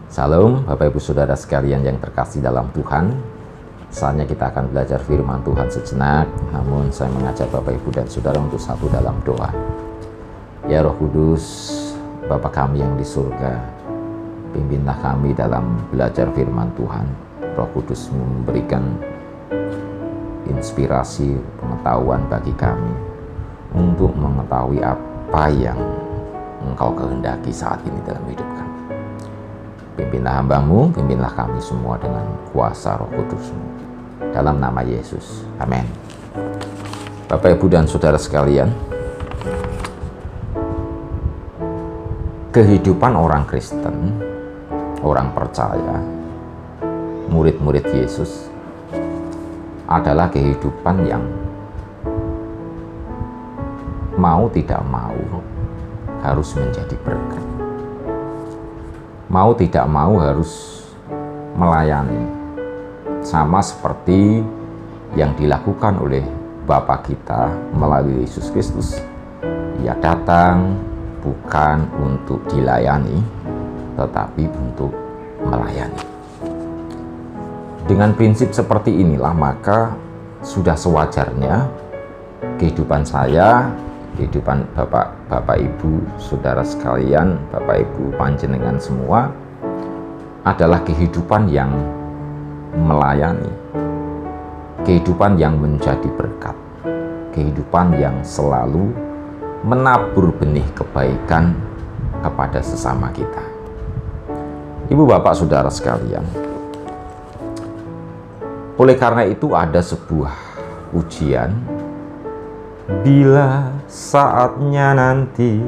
Salam Bapak Ibu Saudara sekalian yang terkasih dalam Tuhan. Saatnya kita akan belajar firman Tuhan sejenak. Namun saya mengajak Bapak Ibu dan Saudara untuk satu dalam doa. Ya Roh Kudus, Bapa kami yang di surga, pimpinlah kami dalam belajar firman Tuhan. Roh Kudus memberikan inspirasi pengetahuan bagi kami untuk mengetahui apa yang Engkau kehendaki saat ini dalam hidup kami. Pimpinlah hamba-Mu, pimpinlah kami semua dengan kuasa Roh Kudus-Mu. Dalam nama Yesus. Amin. Bapak, Ibu, dan Saudara sekalian, kehidupan orang Kristen, orang percaya, murid-murid Yesus adalah kehidupan yang mau tidak mau harus menjadi berkat. Mau tidak mau harus melayani, sama seperti yang dilakukan oleh Bapa kita melalui Yesus Kristus. Ia datang bukan untuk dilayani, tetapi untuk melayani. Dengan prinsip seperti inilah, maka sudah sewajarnya kehidupan saya, kehidupan Bapak Ibu Saudara sekalian, Bapak Ibu panjenengan semua adalah kehidupan yang melayani, kehidupan yang menjadi berkat, kehidupan yang selalu menabur benih kebaikan kepada sesama kita. Ibu bapak saudara sekalian, oleh karena itu ada sebuah ujian. Bila saatnya nanti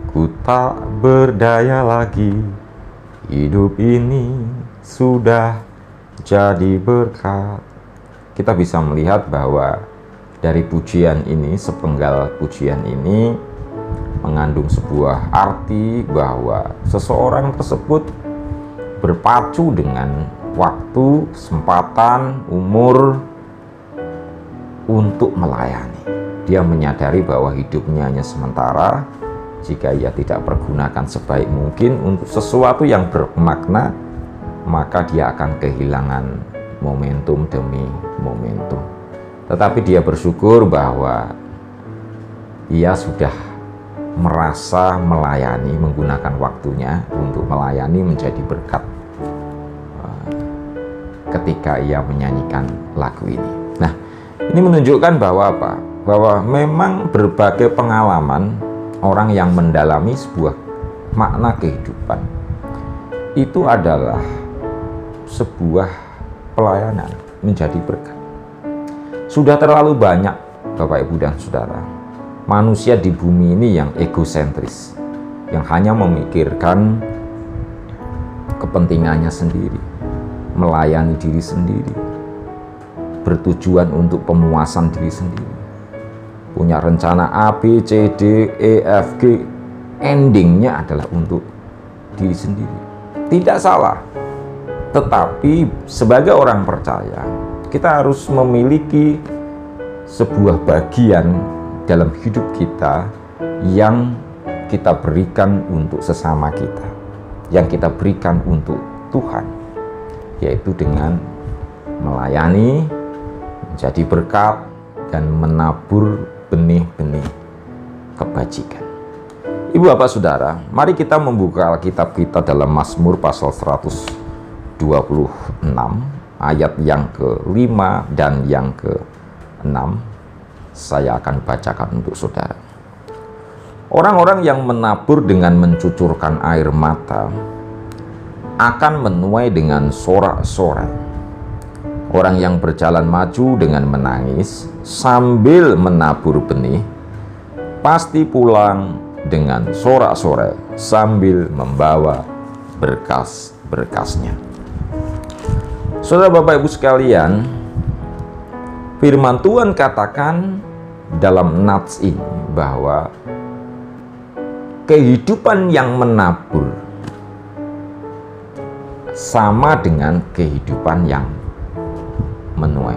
ku tak berdaya lagi, hidup ini sudah jadi berkat. Kita bisa melihat bahwa dari pujian ini, sepenggal pujian ini mengandung sebuah arti bahwa seseorang tersebut berpacu dengan waktu, kesempatan, umur untuk melayani. Dia menyadari bahwa hidupnya hanya sementara. Jika ia tidak pergunakan sebaik mungkin untuk sesuatu yang bermakna, maka dia akan kehilangan momentum demi momentum. Tetapi dia bersyukur bahwa ia sudah merasa melayani, menggunakan waktunya untuk melayani menjadi berkat ketika ia menyanyikan lagu ini. Nah, ini menunjukkan bahwa apa? Bahwa memang berbagai pengalaman orang yang mendalami sebuah makna kehidupan itu adalah sebuah pelayanan menjadi berkat. Sudah terlalu banyak Bapak Ibu dan Saudara manusia di bumi ini yang egosentris, yang hanya memikirkan kepentingannya sendiri, melayani diri sendiri, bertujuan untuk pemuasan diri sendiri, punya rencana A, B, C, D, E, F, G, endingnya adalah untuk diri sendiri. Tidak salah, tetapi sebagai orang percaya, kita harus memiliki sebuah bagian dalam hidup kita yang kita berikan untuk sesama kita, yang kita berikan untuk Tuhan, yaitu dengan melayani, menjadi berkat, dan menabur benih-benih kebajikan. Ibu bapak saudara, mari kita membuka Alkitab kita dalam Mazmur pasal 126 ayat yang ke-5 dan yang ke-6. Saya akan bacakan untuk saudara. Orang-orang yang menabur dengan mencucurkan air mata akan menuai dengan sorak-sorai. Orang yang berjalan maju dengan menangis sambil menabur benih pasti pulang dengan sorak-sorai sambil membawa berkas-berkasnya. Saudara Bapak Ibu sekalian, firman Tuhan katakan dalam nats ini bahwa kehidupan yang menabur sama dengan kehidupan yang menuai.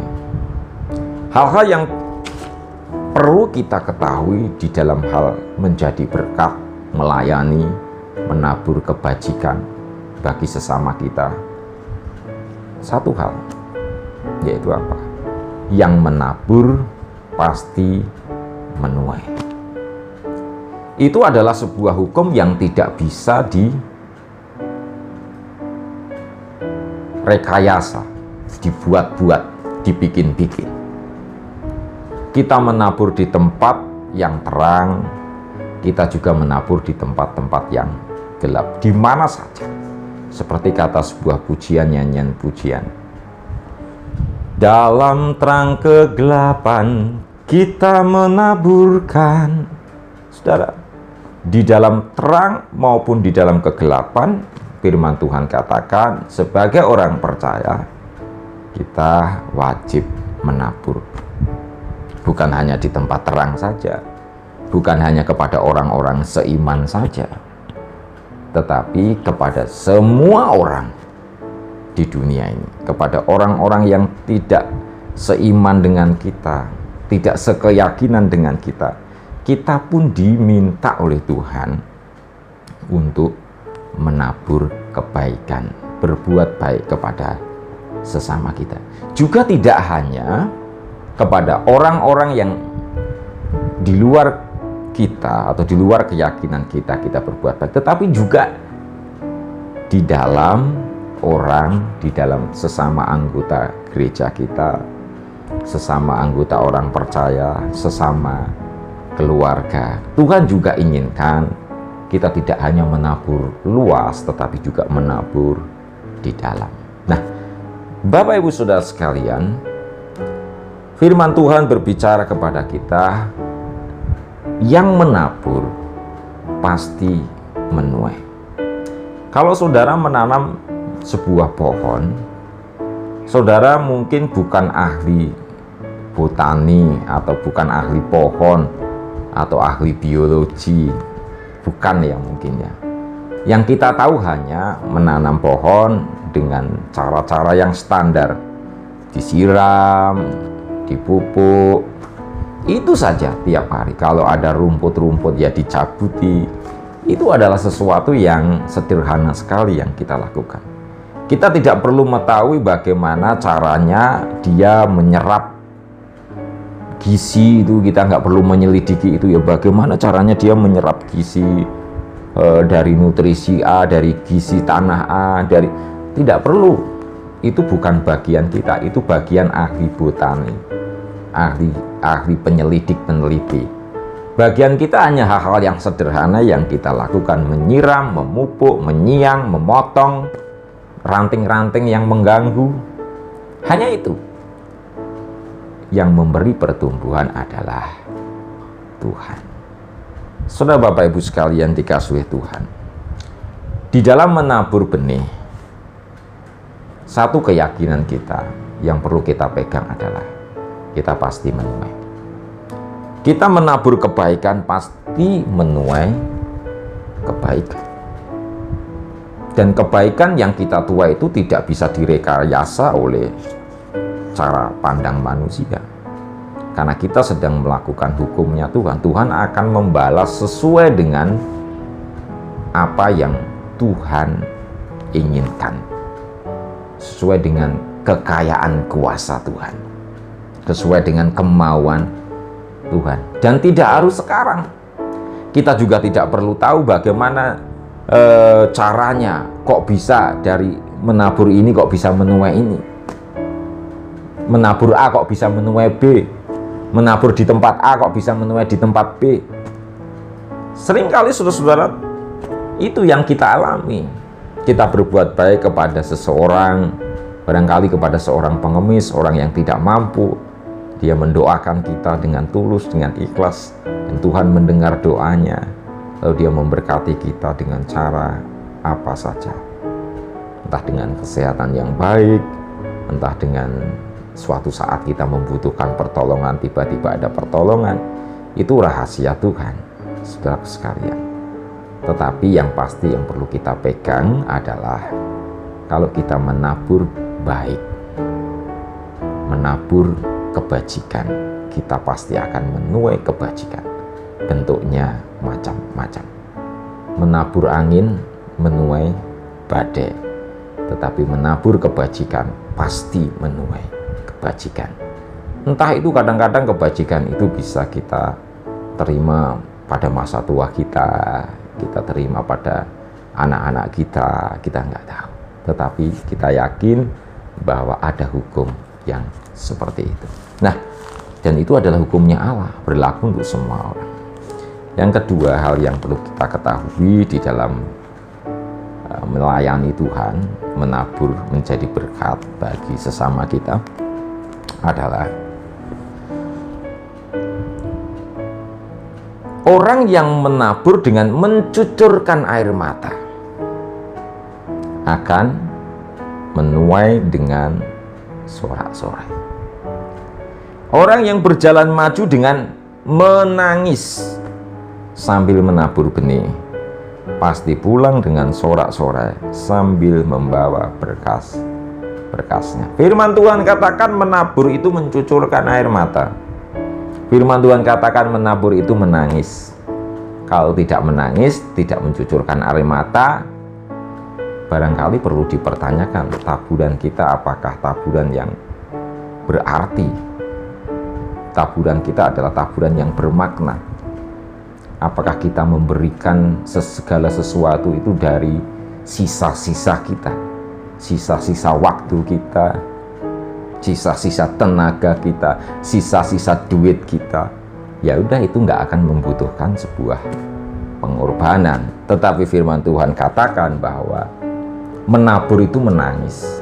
Hal-hal yang perlu kita ketahui di dalam hal menjadi berkat, melayani, menabur kebajikan, bagi sesama kita satu hal, yaitu apa? Yang menabur pasti menuai. Itu adalah sebuah hukum yang tidak bisa direkayasa, dibuat-buat, dibikin-bikin. Kita menabur di tempat yang terang, kita juga menabur di tempat-tempat yang gelap, di mana saja. Seperti kata sebuah pujian, nyanyian pujian. Dalam terang kegelapan kita menaburkan. Saudara, di dalam terang maupun di dalam kegelapan, firman Tuhan katakan sebagai orang percaya kita wajib menabur. Bukan hanya di tempat terang saja, bukan hanya kepada orang-orang seiman saja, tetapi kepada semua orang di dunia ini, kepada orang-orang yang tidak seiman dengan kita, tidak sekeyakinan dengan kita. Kita pun diminta oleh Tuhan untuk menabur kebaikan, berbuat baik kepada sesama kita. Juga tidak hanya kepada orang-orang yang di luar kita atau di luar keyakinan kita berbuat baik, tetapi juga di dalam orang, di dalam sesama anggota gereja kita, sesama anggota orang percaya, sesama keluarga. Tuhan juga inginkan kita tidak hanya menabur luas, tetapi juga menabur di dalam. Nah, Bapak Ibu Saudara sekalian, firman Tuhan berbicara kepada kita, yang menabur pasti menuai. Kalau saudara menanam sebuah pohon, saudara mungkin bukan ahli botani atau bukan ahli pohon atau ahli biologi, bukan ya mungkin ya. Yang kita tahu hanya menanam pohon dengan cara-cara yang standar, disiram, dipupuk, itu saja tiap hari. Kalau ada rumput-rumput ya dicabuti. Itu adalah sesuatu yang sederhana sekali yang kita lakukan. Kita tidak perlu mengetahui bagaimana caranya dia menyerap gizi itu, kita nggak perlu menyelidiki itu ya, bagaimana caranya dia menyerap gizi dari nutrisi A, dari gizi tanah A, dari tidak perlu. Itu bukan bagian kita, itu bagian ahli botani, ahli penyelidik peneliti. Bagian kita hanya hal-hal yang sederhana yang kita lakukan, menyiram, memupuk, menyiang, memotong ranting-ranting yang mengganggu. Hanya itu. Yang memberi pertumbuhan adalah Tuhan. Saudara Bapak Ibu sekalian dikasihi Tuhan, di dalam menabur benih, satu keyakinan kita yang perlu kita pegang adalah kita pasti menuai. Kita menabur kebaikan pasti menuai kebaikan. Dan kebaikan yang kita tuai itu tidak bisa direkayasa oleh cara pandang manusia. Karena kita sedang melakukan hukumnya Tuhan. Tuhan akan membalas sesuai dengan apa yang Tuhan inginkan, sesuai dengan kekayaan kuasa Tuhan, sesuai dengan kemauan Tuhan. Dan tidak harus sekarang. Kita juga tidak perlu tahu bagaimana caranya, kok bisa dari menabur ini kok bisa menuai ini, menabur A kok bisa menuai B, menabur di tempat A kok bisa menuai di tempat B. Seringkali saudara-saudara, itu yang kita alami. Kita berbuat baik kepada seseorang, barangkali kepada seorang pengemis, orang yang tidak mampu. Dia mendoakan kita dengan tulus, dengan ikhlas, dan Tuhan mendengar doanya. Lalu dia memberkati kita dengan cara apa saja. Entah dengan kesehatan yang baik, entah dengan suatu saat kita membutuhkan pertolongan, tiba-tiba ada pertolongan. Itu rahasia Tuhan, saudara sekalian. Tetapi yang pasti yang perlu kita pegang adalah kalau kita menabur baik, menabur kebajikan, kita pasti akan menuai kebajikan. Bentuknya macam-macam. Menabur angin, menuai badai, tetapi menabur kebajikan pasti menuai kebajikan. Entah itu kadang-kadang kebajikan itu bisa kita terima pada masa tua kita terima pada anak-anak kita nggak tahu. Tetapi kita yakin bahwa ada hukum yang seperti itu. Nah, dan itu adalah hukumnya Allah, berlaku untuk semua orang. Yang kedua, hal yang perlu kita ketahui di dalam melayani Tuhan, menabur menjadi berkat bagi sesama kita adalah orang yang menabur dengan mencucurkan air mata akan menuai dengan sorak-sorai. Orang yang berjalan maju dengan menangis sambil menabur benih pasti pulang dengan sorak-sorai sambil membawa berkasnya. Firman Tuhan katakan menabur itu mencucurkan air mata. Firman Tuhan katakan menabur itu menangis. Kalau tidak menangis, tidak mencucurkan air mata, barangkali perlu dipertanyakan taburan kita apakah taburan yang berarti. Taburan kita adalah taburan yang bermakna. Apakah kita memberikan segala sesuatu itu dari sisa-sisa kita, sisa-sisa waktu kita, sisa-sisa tenaga kita, sisa-sisa duit kita? Ya udah, itu nggak akan membutuhkan sebuah pengorbanan. Tetapi firman Tuhan katakan bahwa menabur itu menangis.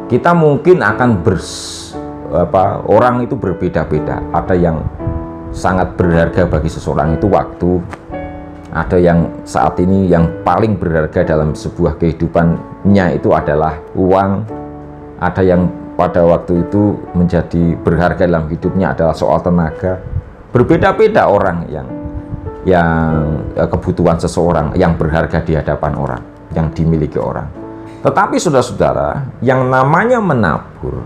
Kita mungkin akan orang itu berbeda-beda. Ada yang sangat berharga bagi seseorang itu waktu. Ada yang saat ini yang paling berharga dalam sebuah kehidupannya itu adalah uang. Ada yang pada waktu itu menjadi berharga dalam hidupnya adalah soal tenaga. Berbeda-beda orang yang kebutuhan seseorang yang berharga di hadapan orang, yang dimiliki orang. Tetapi saudara-saudara, yang namanya menabur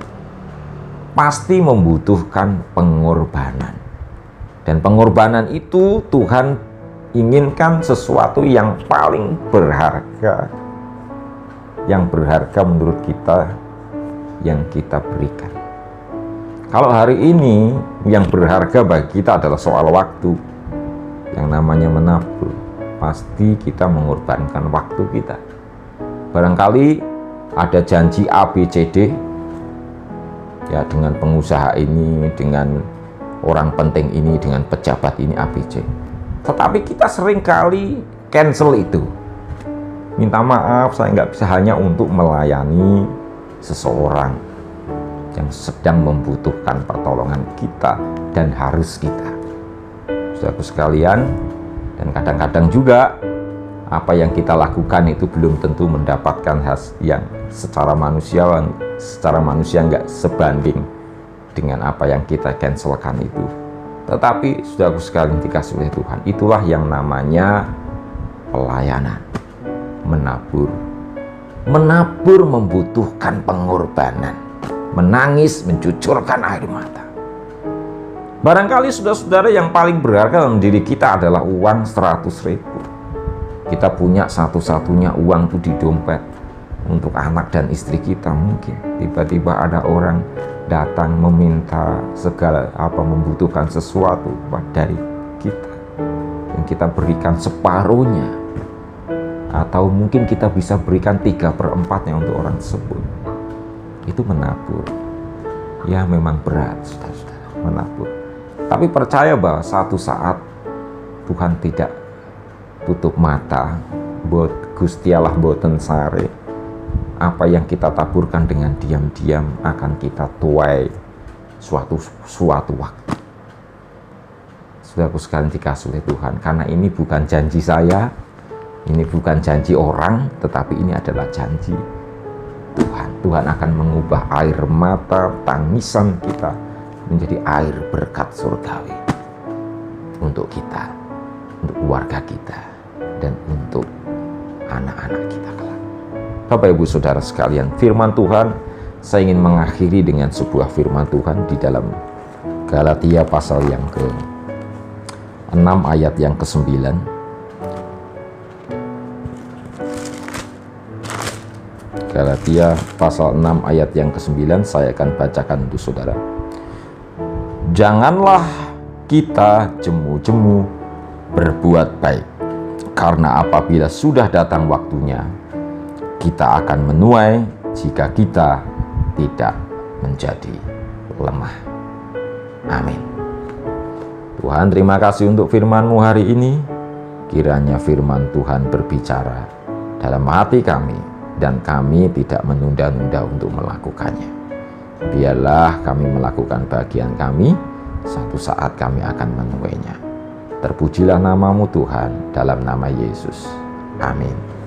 pasti membutuhkan pengorbanan. Dan pengorbanan itu Tuhan inginkan sesuatu yang paling berharga. Yang berharga menurut kita, yang kita berikan. Kalau hari ini yang berharga bagi kita adalah soal waktu, yang namanya menabur, pasti kita mengorbankan waktu kita. Barangkali ada janji A, B, C, D, ya dengan pengusaha ini, dengan orang penting ini, dengan pejabat ini, A, B, C. Tetapi kita seringkali cancel itu. Minta maaf, saya nggak bisa, hanya untuk melayani seseorang yang sedang membutuhkan pertolongan kita dan harus kita. Saudaraku sekalian, dan kadang-kadang juga apa yang kita lakukan itu belum tentu mendapatkan hasil yang secara manusia nggak sebanding dengan apa yang kita cancelkan itu. Tetapi saudaraku sekalian dikasih oleh Tuhan, itulah yang namanya pelayanan, menabur. Menabur membutuhkan pengorbanan, menangis, mencucurkan air mata. Barangkali saudara-saudara yang paling berharga dalam diri kita adalah uang 100.000. Kita punya satu-satunya uang itu di dompet untuk anak dan istri kita. Mungkin tiba-tiba ada orang datang meminta membutuhkan sesuatu dari kita, yang kita berikan separuhnya, atau mungkin kita bisa berikan 3/4 untuk orang tersebut. Itu menabur. Ya memang berat, saudara-saudara, menabur. Tapi percaya bahwa satu saat Tuhan tidak tutup mata, buat Gusti Allah boten sare. Apa yang kita taburkan dengan diam-diam akan kita tuai suatu waktu. Saudaraku sekalian dikasih oleh Tuhan, karena ini bukan janji saya, ini bukan janji orang, tetapi ini adalah janji Tuhan. Tuhan akan mengubah air mata tangisan kita menjadi air berkat surgawi untuk kita, untuk keluarga kita, dan untuk anak-anak kita kelak. Bapak Ibu Saudara sekalian, firman Tuhan, saya ingin mengakhiri dengan sebuah firman Tuhan di dalam Galatia pasal yang ke-6 ayat yang ke-9. Galatia pasal 6 ayat yang ke-9 saya akan bacakan untuk saudara. Janganlah kita jemu-jemu berbuat baik, karena apabila sudah datang waktunya, kita akan menuai jika kita tidak menjadi lemah. Amin. Tuhan, terima kasih untuk firman-Mu hari ini. Kiranya firman Tuhan berbicara dalam hati kami, dan kami tidak menunda-nunda untuk melakukannya. Biarlah kami melakukan bagian kami, satu saat kami akan menuainya. Terpujilah nama-Mu Tuhan, dalam nama Yesus. Amin.